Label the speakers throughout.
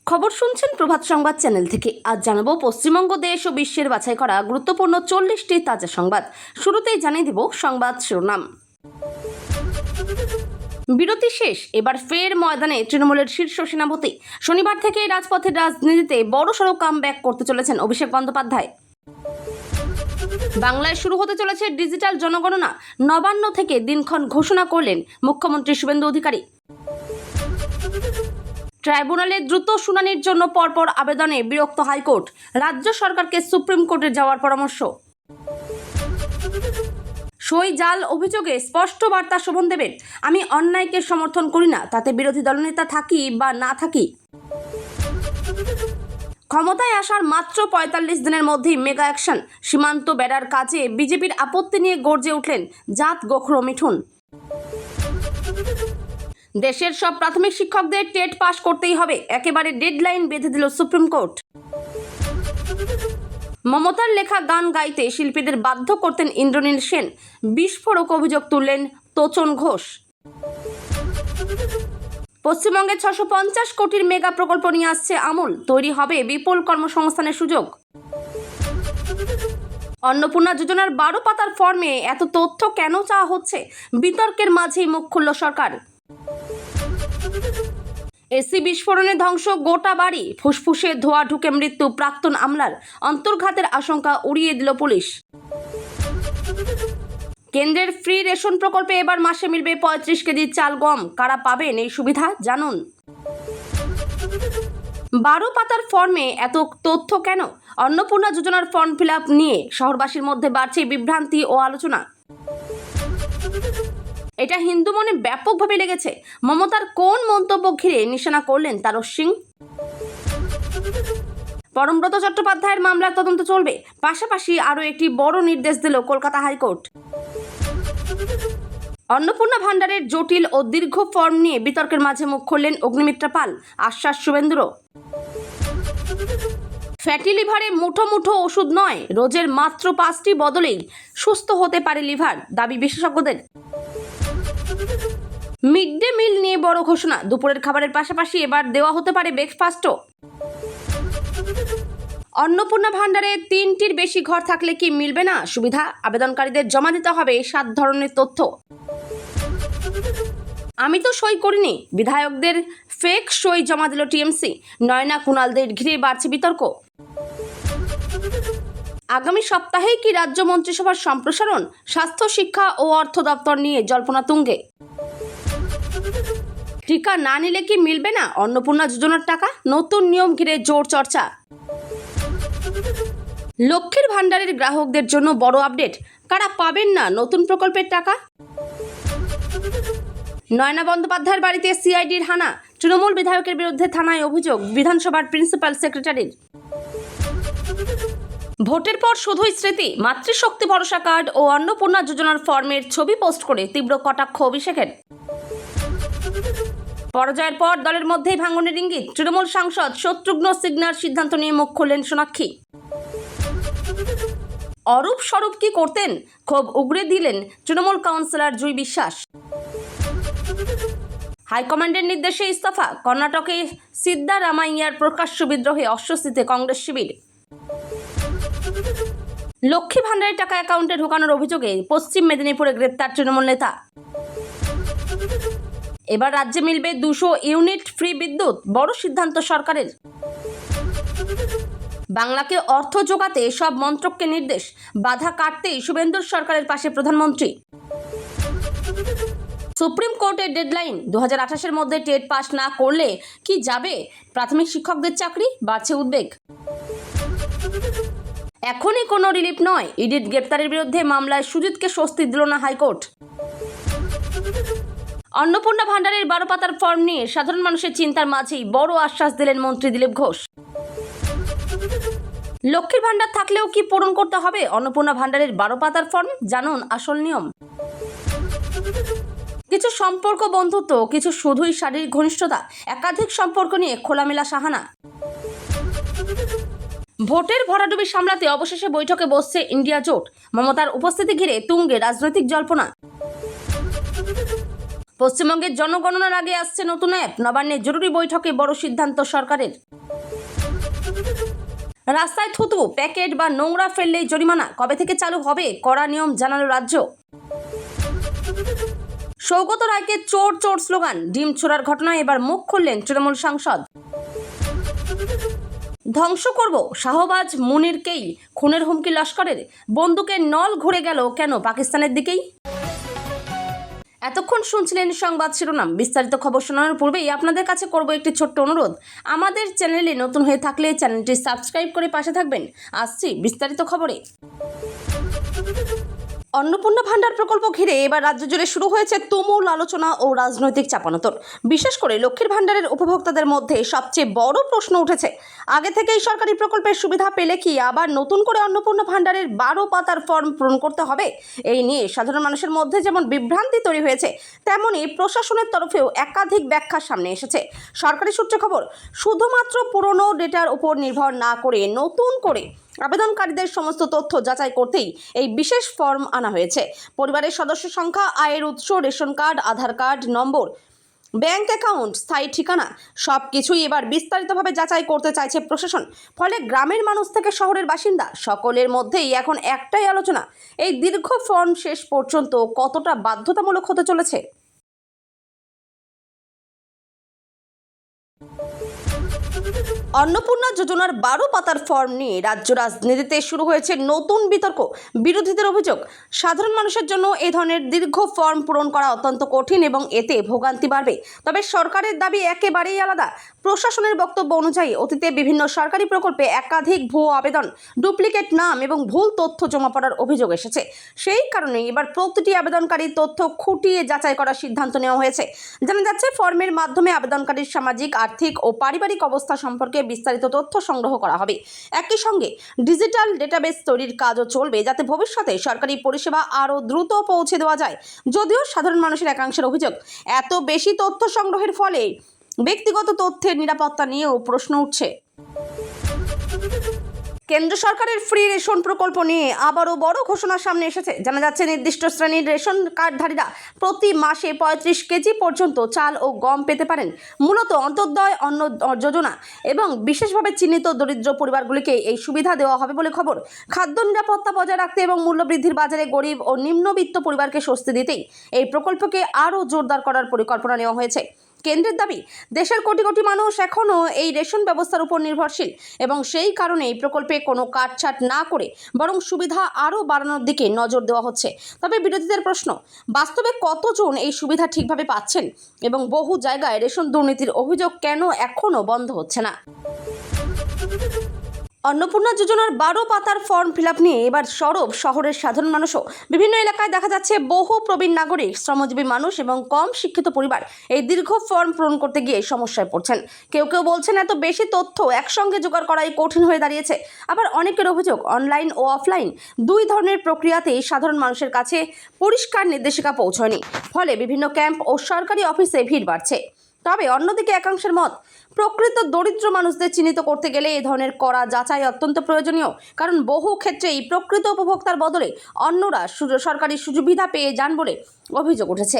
Speaker 1: খবর শুনছেন প্রভাত সংবাদ চ্যানেল থেকে। আজ জানাবো পশ্চিমবঙ্গ দেশ ও বিশ্বের বাছাই করা গুরুত্বপূর্ণ 40টি তাজা সংবাদ। শুরুতেই জানিয়ে দেব সংবাদ শিরোনাম। বিরতি শেষ, এবার ফের ময়দানে তৃণমূলের শীর্ষ সেনাপতি। শনিবার থেকে রাজপথের রাজনীতিতে বড়সড় কামব্যাক করতে চলেছেন অভিষেক বন্দ্যোপাধ্যায়। বাংলায় শুরু হতে চলেছে ডিজিটাল জনগণনা। নবান্ন থেকে দিনক্ষণ ঘোষণা করলেন মুখ্যমন্ত্রী শুভেন্দু অধিকারী। ট্রাইব্যুনালে দ্রুত শুনানির জন্য পরপর আবেদনে বিরক্ত হাইকোর্ট। রাজ্য সরকারকে সুপ্রিম কোর্টে যাওয়ার পরামর্শ। সই জাল অভিযোগে স্পষ্ট বার্তা শোভনদেবের। আমি অন্যায়কে সমর্থন করি না, তাতে বিরোধী দলনেতা থাকি বা না থাকি। ক্ষমতায় আসার মাত্র ৪৫ দিনের মধ্যেই মেগা অ্যাকশন। সীমান্ত বেড়ার কাজে বিজেপির আপত্তি নিয়ে গর্জে উঠলেন জাত গোখরো মিঠুন। দেশের সব প্রাথমিক শিক্ষকদের টেট পাস করতেই হবে, একেবারে ডেডলাইন বেঁধে দিল সুপ্রিম কোর্ট। মমতার লেখা গান গাইতে শিল্পীদের বাধ্য করতেন ইন্দ্রনীল সেন। বিস্ফোরক অভিযোগ তুললেন তোচন ঘোষ। পশ্চিমবঙ্গে ৬৫০ কোটির মেগা প্রকল্প নিয়ে আসছে আমূল। তৈরি হবে বিপুল কর্মসংস্থানের সুযোগ। অন্নপূর্ণা যোজনার ১২ পাতার ফর্মে এত তথ্য কেন চাওয়া হচ্ছে? বিতর্কের মাঝেই মুখ খুলল সরকার। এসি বিস্ফোরণে ধ্বংস গোটা বাড়ি। ফুসফুসে ধোঁয়া ঢুকে মৃত্যু প্রাক্তন আমলার। অন্তর্ঘাতের আশঙ্কা উড়িয়ে দিল পুলিশ। কেন্দ্রের ফ্রি রেশন প্রকল্পে এবার মাসে মিলবে ৩৫ কেজি চাল গম। কারা পাবেন এই সুবিধা জানুন। ১২ পাতার ফর্মে এত তথ্য কেন? অন্নপূর্ণা যোজনার ফর্ম ফিল আপ নিয়ে শহরবাসীর মধ্যে বাড়ছে বিভ্রান্তি ও আলোচনা। এটা হিন্দু মনে ব্যাপকভাবে লেগেছে। মমতার কোন মন্তব্য ঘিরে নিশানা করলেন তারক সিং? পরমব্রত চট্টোপাধ্যায়ের মামলার তদন্ত চলবে, পাশাপাশি আরও একটি বড় নির্দেশ দিল কলকাতা হাইকোর্ট। অন্নপূর্ণা ভান্ডারের জটিল ও দীর্ঘ ফর্ম নিয়ে বিতর্কের মাঝে মুখ খুললেন অগ্নিমিত্রা পাল। আশ্বাস শুভেন্দুরও। ফ্যাটি লিভারে মুঠো মুঠো ওষুধ নয়, রোজের মাত্র 5টি বদলেই সুস্থ হতে পারে লিভার, দাবি বিশেষজ্ঞদের। মিড ডে মিল নিয়ে বড় ঘোষণা। দুপুরের খাবারের পাশাপাশি এবার দেওয়া হতে পারে ব্রেকফাস্টও। অন্নপূর্ণা ভান্ডারে 3টির বেশি ঘর থাকলে কি মিলবে না সুবিধা? আবেদনকারীদের জমা দিতে হবে 7 ধরনের তথ্য। আমি তো সই করিনি, বিধায়কদের ফেক সই জমা দিল টিএমসি। নয়না কুণালদের ঘিরে বাড়ছে বিতর্ক। আগামী সপ্তাহেই কি রাজ্য মন্ত্রিসভার সম্প্রসারণ? স্বাস্থ্য, শিক্ষা ও অর্থ দপ্তর নিয়ে জল্পনা তুঙ্গে। টিকা না নিলে কি মিলবে না অন্নপূর্ণা যোজনার টাকা? নতুন নিয়ম ঘিরে জোর চর্চা। লক্ষ্মীর ভান্ডারের গ্রাহকদের জন্য বড় আপডেট। কারা পাবেন না নতুন প্রকল্পের টাকা? নয়না বন্দ্যোপাধ্যায়ের বাড়িতে সিআইডির হানা। তৃণমূল বিধায়কের বিরুদ্ধে থানায় অভিযোগ বিধানসভার প্রিন্সিপাল সেক্রেটারির। ভোটের পর শুধুই স্মৃতি। মাতৃশক্তি ভরসা কার্ড ও অন্নপূর্ণা যোজনার ফর্মের ছবি পোস্ট করে তীব্র কটাক্ষ অভিষেকের। পরাজয়ের পর দলের মধ্যেই ভাঙনের ইঙ্গিত। তৃণমূল সাংসদ শত্রুঘ্ন সিগনার সিদ্ধান্ত নিয়ে মুখ খুললেন সোনাক্ষী। অরূপ স্বরূপ কি করতেন? ক্ষোভ উগরে দিলেন তৃণমূল কাউন্সিলর জুই বিশ্বাস। হাইকমান্ডের নির্দেশে ইস্তফা। কর্ণাটকে সিদ্দারামাইয়ার প্রকাশ্য বিদ্রোহে অস্বস্তিতে কংগ্রেস শিবির। লক্ষ্মী ভান্ডারের টাকা অ্যাকাউন্টে ঢোকানোর অভিযোগে পশ্চিম মেদিনীপুরে গ্রেপ্তার তৃণমূল নেতা। এবার রাজ্যে মিলবে 200 ইউনিট ফ্রি বিদ্যুৎ। বড় সিদ্ধান্ত সরকারের। বাংলাকে অর্থ জোগাতে সব মন্ত্রককে নির্দেশ। বাধা কাটতেই শুভেন্দুর সরকারের পাশে প্রধানমন্ত্রী। সুপ্রিম কোর্টের ডেডলাইন 2028-এর মধ্যে টেট পাস না করলে কি যাবে প্রাথমিক শিক্ষকদের চাকরি? বাড়ছে উদ্বেগ। এখনই কোনো রিলিফ নয়। ইডির গ্রেপ্তারের বিরুদ্ধে মামলায় সুজিতকে স্বস্তি দিল না হাইকোর্ট। অন্নপূর্ণা ভান্ডারের 12 পাতার ফর্ম নিয়ে সাধারণ মানুষের চিন্তার মাঝেই বড় আশ্বাস দিলেন মন্ত্রী দিলীপ ঘোষ। লক্ষ্মীর ভান্ডার থাকলেও কি পূরণ করতে হবে অন্নপূর্ণা ভান্ডারের 12 পাতার ফর্ম? জানুন আসল নিয়ম। কিছু সম্পর্ক বন্ধুত্ব, কিছু শুধুই শারীরিক ঘনিষ্ঠতা। একাধিক সম্পর্ক নিয়ে খোলামেলা সাহানা। ভোটের ভরাডুবি সামলাতে অবশেষে বৈঠকে বসছে ইন্ডিয়া জোট। মমতার উপস্থিতি ঘিরে তুঙ্গে রাজনৈতিক জল্পনা। পশ্চিমবঙ্গের জনগণনার আগে আসছে নতুন অ্যাপ। নবান্নের জরুরি বৈঠকে বড় সিদ্ধান্ত সরকারের। রাস্তায় থুতু, প্যাকেট বা নোংরা ফেললেই জরিমানা। কবে থেকে চালু হবে কড়া নিয়ম, জানালো রাজ্য। সৌগত রায়কে চোর চোর স্লোগান, ডিম ছোড়ার ঘটনায় এবার মুখ খুললেন তৃণমূল সাংসদ। ধ্বংস করব, শাহবাজ মুনিরকেই খুনের হুমকি লস্করের। বন্দুকের নল ঘুরে গেল কেন পাকিস্তানের দিকেই? এতক্ষণ শুনছিলেন সংবাদ শিরোনাম। বিস্তারিত খবর শোনানোর পূর্বেই আপনাদের কাছে করব একটি ছোট্ট অনুরোধ। আমাদের চ্যানেলে নতুন হয়ে থাকলে চ্যানেলটি সাবস্ক্রাইব করে পাশে থাকবেন। আসছি বিস্তারিত খবরে। অন্নপূর্ণা ভান্ডার প্রকল্প ঘিরে এবার রাজ্য জুড়ে শুরু হয়েছে তুমুল আলোচনা ও রাজনৈতিক চাপানোতর। বিশেষ করে লক্ষ্মীর ভান্ডারের উপভোক্তাদের মধ্যে সবচেয়ে বড় প্রশ্ন উঠেছে, আগে থেকেই সরকারি প্রকল্পের সুবিধা পেলে কি আবার নতুন করে অন্নপূর্ণা ভান্ডারের 12 পাতার ফর্ম পূরণ করতে হবে? এই নিয়ে সাধারণ মানুষের মধ্যে যেমন বিভ্রান্তি তৈরি হয়েছে, তেমনি প্রশাসনের তরফেও একাধিক ব্যাখ্যা সামনে এসেছে। সরকারি সূত্রে খবর, শুধুমাত্র পুরনো ডেটার উপর নির্ভর না করে নতুন করে আবেদনকারীদের সমস্ত তথ্য যাচাই করতেই এই বিশেষ ফর্ম আনা হয়েছে। পরিবারের সদস্য সংখ্যা, আয়ের উৎস, রেশন কার্ড, আধার কার্ড নম্বর, ব্যাংক অ্যাকাউন্ট, স্থায়ী ঠিকানা সবকিছুই এবার বিস্তারিতভাবে যাচাই করতে চাইছে প্রশাসন। ফলে গ্রামের মানুষ থেকে শহরের বাসিন্দা সকলের মধ্যেই এখন একটাই আলোচনা, এই দীর্ঘ ফর্ম শেষ পর্যন্ত কতটা বাধ্যতামূলক হতে চলেছে। অন্নপূর্ণা যোজনার 12 পাতার ফর্ম নিয়ে রাজ্য রাজনীতিতে শুরু হয়েছে নতুন বিতর্ক। বিরোধীদের অভিযোগ, সাধারণ মানুষের জন্য এই ধরনের দীর্ঘ ফর্ম পূরণ করা অত্যন্ত কঠিন এবং এতে ভোগান্তি বাড়বে। তবে সরকারের দাবি একেবারেই আলাদা। প্রশাসনের বক্তব্য অনুযায়ী অতীতে বিভিন্ন সরকারি প্রকল্পে একাধিক ভুয়ো আবেদন, ডুপ্লিকেট নাম এবং ভুল তথ্য জমা পড়ার অভিযোগ এসেছে। সেই কারণে এবার প্রতিটি আবেদনকারীর তথ্য খুঁটিয়ে যাচাই করার সিদ্ধান্ত নেওয়া হয়েছে। জানা যাচ্ছে, ফর্মের মাধ্যমে আবেদনকারীর সামাজিক, আর্থিক ও পারিবারিক অবস্থা সম্পর্কে বিস্তারিত তথ্য সংগ্রহ করা হবে। একই সঙ্গে ডিজিটাল ডেটাবেস তৈরির কাজও চলবে, যাতে ভবিষ্যতে সরকারি পরিষেবা আরও দ্রুত পৌঁছে দেওয়া যায়। যদিও সাধারণ মানুষের একাংশের অভিযোগ, এত বেশি তথ্য সংগ্রহের ফলে ব্যক্তিগত তথ্যের নিরাপত্তা নিয়েও প্রশ্ন উঠছে। কেন্দ্র সরকারের ফ্রি রেশন প্রকল্প নিয়ে আবারও বড় ঘোষণা সামনে এসেছে। জানা যাচ্ছে, নির্দিষ্ট শ্রেণীর রেশন কার্ডধারীরা প্রতি মাসে 35 কেজি পর্যন্ত চাল ও গম পেতে পারেন। মূলত অন্তর্দয় অন্ন যোজনা এবং বিশেষভাবে চিহ্নিত দরিদ্র পরিবারগুলিকে এই সুবিধা দেওয়া হবে বলে খবর। খাদ্য নিরাপত্তা বজায় রাখতে এবং মূল্যবৃদ্ধির বাজারে গরিব ও নিম্নবিত্ত পরিবারকে স্বস্তি দিতেই এই প্রকল্পকে আরও জোরদার করার পরিকল্পনা নেওয়া হয়েছে। কেন্দ্রের দাবি, দেশের কোটি কোটি মানুষ এখনও এই রেশন ব্যবস্থার উপর নির্ভরশীল এবং সেই কারণে এই প্রকল্পে কোনো কাটছাট না করে বরং সুবিধা আরও বাড়ানোর দিকে নজর দেওয়া হচ্ছে। তবে বিরোধীদের প্রশ্ন, বাস্তবে কতজন এই সুবিধা ঠিকভাবে পাচ্ছেন এবং বহু জায়গায় রেশন দুর্নীতির অভিযোগ কেন এখনও বন্ধ হচ্ছে না? অন্নপূর্ণা যোজনার 12 পাতার ফর্ম ফিলআপ নিয়ে এবার সরব শহরের সাধারণ মানুষও। বিভিন্ন এলাকায় দেখা যাচ্ছে, বহু প্রবীণ নাগরিক, শ্রমজীবী মানুষ এবং কম শিক্ষিত পরিবার এই দীর্ঘ ফর্ম পূরণ করতে গিয়ে সমস্যায় পড়ছেন। কেউ কেউ বলছেন, এত বেশি তথ্য একসঙ্গে জোগাড় করাই কঠিন হয়ে দাঁড়িয়েছে। আবার অনেকের অভিযোগ, অনলাইন ও অফলাইন দুই ধরনের প্রক্রিয়াতেই সাধারণ মানুষের কাছে পরিষ্কার নির্দেশিকা পৌঁছয়নি। ফলে বিভিন্ন ক্যাম্প ও সরকারি অফিসে ভিড় বাড়ছে। তবে অন্যদিকে একাংশের মত, প্রকৃত দরিদ্র মানুষদের চিহ্নিত করতে গেলে এই ধরনের কড়া যাচাই অত্যন্ত প্রয়োজনীয়, কারণ বহু ক্ষেত্রেই প্রকৃত উপভোক্তার বদলে অন্যরা সরকারি সুবিধা পেয়ে যান বলে অভিযোগ উঠেছে।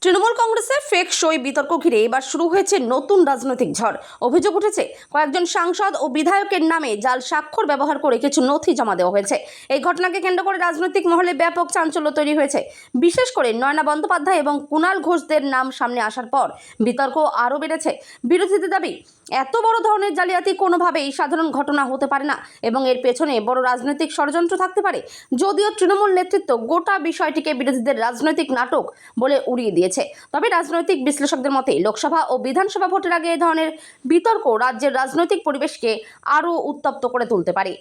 Speaker 1: তৃণমূল কংগ্রেসের ফেক সই বিতর্ক ঘিরে এবার শুরু হয়েছে নতুন রাজনৈতিক ঝড়। অভিযোগ উঠেছে, কয়েকজন সাংসদ ও বিধায়কের নামে জাল স্বাক্ষর ব্যবহার করে কিছু নথি জমা দেওয়া হয়েছে। এই ঘটনাকে কেন্দ্র করে রাজনৈতিক মহলে ব্যাপক চাঞ্চল্য তৈরি হয়েছে। বিশেষ করে নয়না বন্দ্যোপাধ্যায় এবং কুণাল ঘোষদের নাম সামনে আসার পর বিতর্ক আরও বেড়েছে। বিরোধীদের দাবি, এত বড় ধরনের জালিয়াতি কোনোভাবেই সাধারণ ঘটনা হতে পারে না এবং এর পেছনে বড় রাজনৈতিক ষড়যন্ত্র থাকতে পারে। যদিও তৃণমূল নেতৃত্ব গোটা বিষয়টিকে বিরোধীদের রাজনৈতিক নাটক বলে উড়িয়ে দিয়েছে। তবে রাজনৈতিক বিশ্লেষকদের মতে, লোকসভা ও বিধানসভা ভোটের আগে এই ধরনের বিতর্ক রাজ্যের রাজনৈতিক পরিবেশকে আরও উত্তপ্ত করে তুলতে পারে।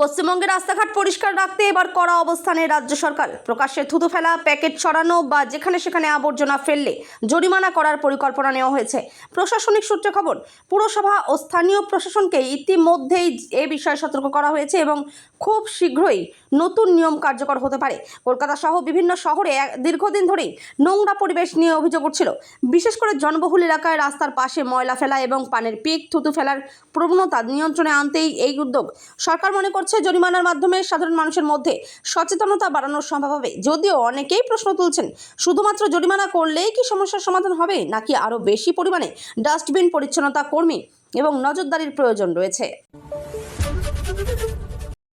Speaker 1: পশ্চিমবঙ্গের রাস্তাঘাট পরিষ্কার রাখতে এবার কড়া অবস্থানে রাজ্য সরকার। প্রকাশ্যে থুতু ফেলা, প্যাকেট ছড়ানো বা যেখানে সেখানে আবর্জনা ফেললে জরিমানা করার পরিকল্পনা নেওয়া হয়েছে। প্রশাসনিক সূত্রে খবর, পুরসভা ও স্থানীয় প্রশাসনকে ইতিমধ্যেই এ বিষয়ে সতর্ক করা হয়েছে এবং খুব শীঘ্রই নতুন নিয়ম কার্যকর হতে পারে। কলকাতা সহ বিভিন্ন শহরে দীর্ঘদিন ধরেই নোংরা পরিবেশ নিয়ে অভিযোগ উঠছিল। বিশেষ করে জনবহুল এলাকায় রাস্তার পাশে ময়লা ফেলা এবং পানের পিক, থুতু ফেলার প্রবণতা নিয়ন্ত্রণে আনতেই এই উদ্যোগ। সরকার মনে করছে, করছে জরিমানার মাধ্যমে সাধারণ মানুষের মধ্যে সচেতনতা বাড়ানো সম্ভব হবে। যদিও অনেকেই প্রশ্ন তুলছেন, শুধুমাত্র জরিমানা করলেই কি সমস্যার সমাধান হবে, নাকি আরও বেশি পরিমাণে ডাস্টবিন পরিচ্ছন্নতা কর্মী এবং নজরদারির প্রয়োজন রয়েছে।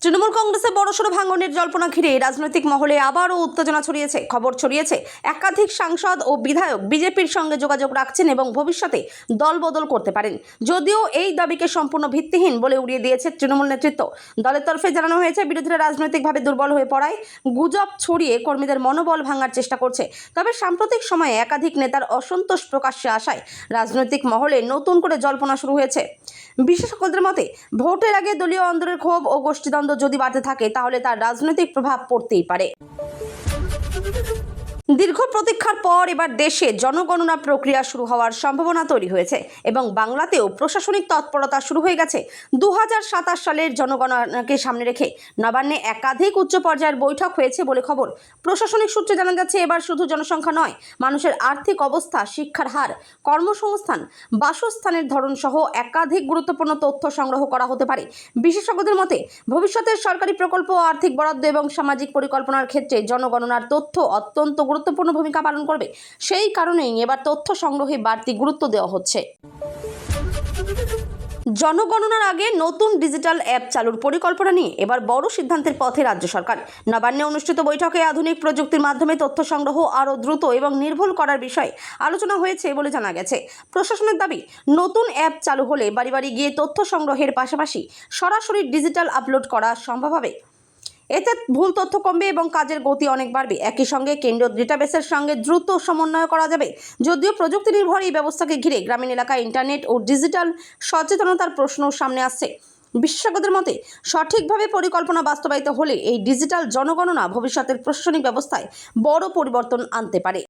Speaker 1: তৃণমূল কংগ্রেসে বড়সড় ভাঙনের জল্পনা ঘিরে রাজনৈতিক মহলে আবারও উত্তেজনা ছড়িয়েছে। খবর ছড়িয়েছে একাধিক সাংসদ ও বিধায়ক বিজেপির সঙ্গে যোগাযোগ রাখছেন এবং ভবিষ্যতে দলবদল করতে পারেন। যদিও এই দাবিকে সম্পূর্ণ ভিত্তিহীন বলে উড়িয়ে দিয়েছে তৃণমূল নেতৃত্ব। দলের তরফে জানানো হয়েছে, বিরোধীরা রাজনৈতিকভাবে দুর্বল হয়ে পড়ায় গুজব ছড়িয়ে কর্মীদের মনোবল ভাঙার চেষ্টা করছে। তবে সাম্প্রতিক সময়ে একাধিক নেতার অসন্তোষ প্রকাশ্যে আসায় রাজনৈতিক মহলে নতুন করে জল্পনা শুরু হয়েছে। বিশেষজ্ঞদের মতে, ভোটের আগে দলীয় অন্দরের ক্ষোভ ও গোষ্ঠীদ্বন্দ্ব যদি বাড়তে থাকে, তাহলে তার রাজনৈতিক প্রভাব পড়তেই পারে। দীর্ঘ প্রতীক্ষার পর এবার দেশে জনগণনা প্রক্রিয়া শুরু হওয়ার সম্ভাবনা তৈরি হয়েছে এবং বাংলাতেও প্রশাসনিক তৎপরতা শুরু হয়ে গেছে। 2027 সালের জনগণনাকে সামনে রেখে নবান্নে একাধিক উচ্চ পর্যায়ের বৈঠক হয়েছে বলে খবর। প্রশাসনিক সূত্রে জানা যাচ্ছে, এবার শুধু জনসংখ্যা নয়, মানুষের আর্থিক অবস্থা, শিক্ষার হার, কর্মসংস্থান, বাসস্থানের ধরন সহ একাধিক গুরুত্বপূর্ণ তথ্য সংগ্রহ করা হতে পারে। বিশেষজ্ঞদের মতে, ভবিষ্যতের সরকারি প্রকল্প, আর্থিক বরাদ্দ এবং সামাজিক পরিকল্পনার ক্ষেত্রে জনগণনার তথ্য অত্যন্ত গুরুত্বপূর্ণ ভূমিকা পালন করবে। সেই কারণেই এবার তথ্য সংগ্রহে বাড়তি গুরুত্ব দেওয়া হচ্ছে। জনগণনার আগে নতুন ডিজিটাল অ্যাপ চালুর পরিকল্পনা নিয়ে এবার বড় সিদ্ধান্তের পথে রাজ্য সরকার। নবান্নে অনুষ্ঠিত বৈঠকে আধুনিক প্রযুক্তির মাধ্যমে তথ্য সংগ্রহ আরও দ্রুত এবং নির্ভুল করার বিষয়ে আলোচনা হয়েছে বলে জানা গেছে। প্রশাসনের দাবি, নতুন অ্যাপ চালু হলে বাড়ি বাড়ি গিয়ে তথ্য সংগ্রহের পাশাপাশি সরাসরি ডিজিটাল আপলোড করা সম্ভব হবে। এতে ভুল তথ্য কমবে এবং কাজের গতি অনেক বাড়বে। একই সঙ্গে কেন্দ্রীয় ডেটাবেসের সঙ্গে দ্রুত সমন্বয় করা যাবে। যদিও প্রযুক্তি নির্ভর এই ব্যবস্থাকে ঘিরে গ্রামীণ এলাকায় ইন্টারনেট ও ডিজিটাল সচেতনতার প্রশ্নও সামনে আসছে। বিশেষজ্ঞদের মতে, সঠিকভাবে পরিকল্পনা বাস্তবায়িত হলে এই ডিজিটাল জনগণনা ভবিষ্যতের প্রশাসনিক ব্যবস্থায় বড় পরিবর্তন আনতে পারে।